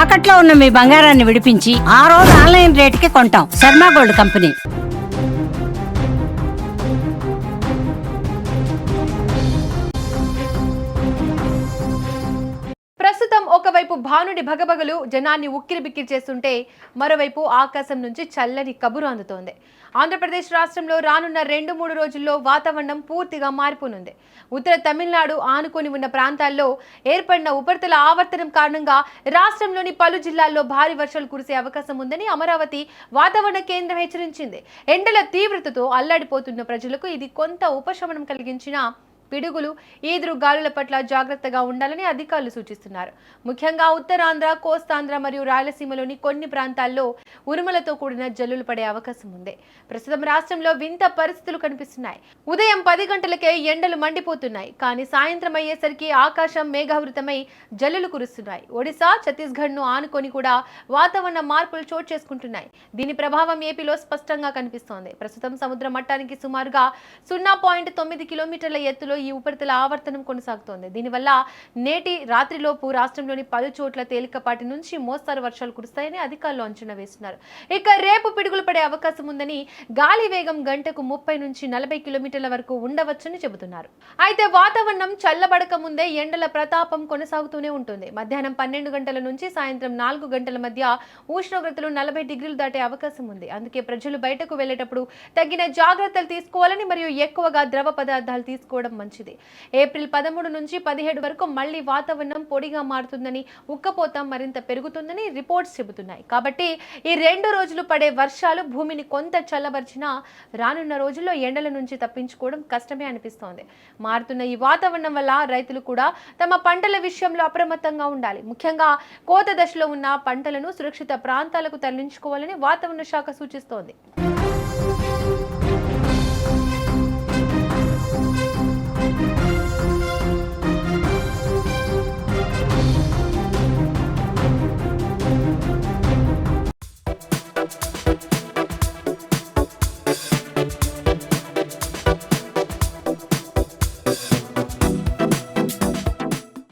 తాకట్లో ఉన్న మీ బంగారాన్ని విడిపించి ఆ రోజు ఆన్లైన్ రేటుకి కొంటాం. Sharma gold company. ప్రస్తుతం ఒకవైపు భానుడి భగభగలు జనాన్ని ఉక్కిరిబిక్కిరి చేస్తుంటే మరోవైపు ఆకాశం నుంచి చల్లని కబురు అందుతోంది. ఆంధ్రప్రదేశ్ రాష్ట్రంలో రానున్న 2-3 రోజుల్లో వాతావరణం పూర్తిగా మారిపోనుంది. ఉత్తర తమిళనాడు ఆనుకొని ఉన్న ప్రాంతాల్లో ఏర్పడిన ఉపరితల ఆవర్తనం కారణంగా రాష్ట్రంలోని పలు జిల్లాల్లో భారీ వర్షాలు కురిసే అవకాశం ఉందని అమరావతి వాతావరణ కేంద్రం హెచ్చరించింది. ఎండల తీవ్రతతో అల్లాడిపోతున్న ప్రజలకు ఇది కొంత ఉపశమనం కలిగించిన పిడుగులు, ఈదురు గాలుల పట్ల జాగ్రత్తగా ఉండాలని అధికారులు సూచిస్తున్నారు. ముఖ్యంగా ఉత్తరాంధ్ర, కోస్తాంధ్ర మరియు రాయలసీమలోని కొన్ని ప్రాంతాల్లో ఉరుములతో కూడిన జల్లులు పడే అవకాశం ఉంది. ప్రస్తుతం రాష్ట్రంలో వింత పరిస్థితులు కనిపిస్తున్నాయి. ఉదయం 10 గంటలకే ఎండలు మండిపోతున్నాయి. కానీ సాయంత్రం అయ్యేసరికి ఆకాశం మేఘావృతమై జల్లులు కురుస్తున్నాయి. ఒడిశా, ఛత్తీస్గఢ్ ను ఆనుకొని కూడా వాతావరణ మార్పులు చోటు చేసుకుంటున్నాయి. దీని ప్రభావం ఏపీలో స్పష్టంగా కనిపిస్తోంది. ప్రస్తుతం సముద్ర మట్టానికి సుమారుగా 0.9 కిలోమీటర్ల ఎత్తులో ఈ ఉపరితల ఆవర్తనం కొనసాగుతోంది. దీనివల్ల నేటి రాత్రిలోపు రాష్ట్రంలోని 10 చోట్ల తేలికపాటి నుంచి మోస్తారు వర్షాలు కురుస్తాయని అధికారులు అంచనా వేస్తున్నారు. ఇక రేపు పిడుగులు పడే అవకాశం ఉందని, గాలి వేగం గంటకు 30 నుంచి 40 కిలోమీటర్ల వరకు ఉండవచ్చని చెబుతున్నారు. అయితే వాతావరణం చల్లబడక ముందే ఎండల ప్రతాపం కొనసాగుతూనే ఉంటుంది. మధ్యాహ్నం 12 గంటల నుంచి సాయంత్రం 4 గంటల మధ్య ఉష్ణోగ్రతలు 40 డిగ్రీలు దాటే అవకాశం ఉంది. అందుకే ప్రజలు బయటకు వెళ్లేటప్పుడు తగిన జాగ్రత్తలు తీసుకోవాలని మరియు ఎక్కువగా ద్రవ పదార్థాలు తీసుకోవడం మంచిది. ఏప్రిల్ 13 నుంచి 17 వరకు మళ్లీ వాతావరణం పొడిగా మారుతుందని, ఉక్కపోత మరింత పెరుగుతుందని రిపోర్ట్స్ చెబుతున్నాయి. కాబట్టి ఈ 2 రోజులు పడే వర్షాలు భూమిని కొంత చల్లబరిచినా రానున్న రోజుల్లో ఎండల నుంచి తప్పించుకోవడం కష్టమే అనిపిస్తోంది. మారుతున్న ఈ వాతావరణం వల్ల రైతులు కూడా తమ పంటల విషయంలో అప్రమత్తంగా ఉండాలి. ముఖ్యంగా కోత దశలో ఉన్న పంటలను సురక్షిత ప్రాంతాలకు తరలించుకోవాలని వాతావరణ శాఖ సూచిస్తోంది.